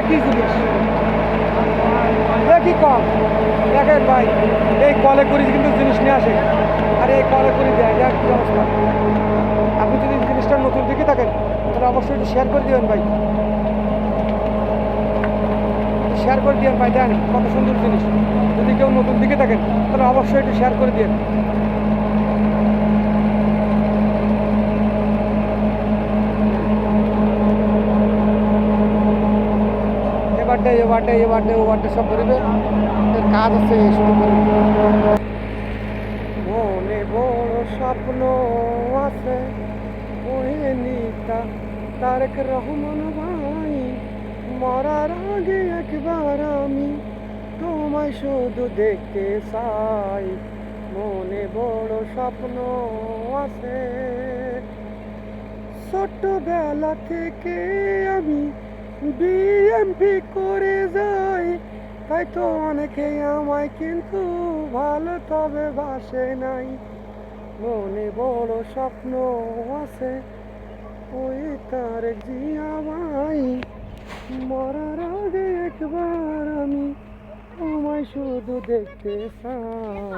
কি জিনিস কি কম দেখেন ভাই, এই কলে করি কিন্তু জিনিস নিয়ে আসে, আর এই কলে করি দেয় দেখ কি অবস্থা। আপনি যদি জিনিসটা নতুন দিকে থাকেন তাহলে অবশ্যই একটু শেয়ার করে দিবেন ভাই, শেয়ার করে দিবেন ভাই। দেন কত সুন্দর জিনিস, যদি কেউ নতুন দিকে থাকেন তাহলে অবশ্যই একটু শেয়ার করে দিবেন। এবারটা সব ধরবে, এর কাজ আছে শুরু করবে। মনে বড় স্বপ্ন আছে, ওহে নিতা তারেক রহমান ভাই, মরার আগে একবার আমি তোমায় শুধু দেখতে চাই। মনে বড় স্বপ্ন আছে, ছোটবেলা থেকে আমি বিএমপি করে যাই, তাই তো অনেকেই আমায় কিন্তু ভালো তবে বাসে নাই। মনে বড় স্বপ্ন আছে, ওই তারেক জিয়া ভাই, মরার আগে একবার আমি তোমায় শুধু দেখতে চাই।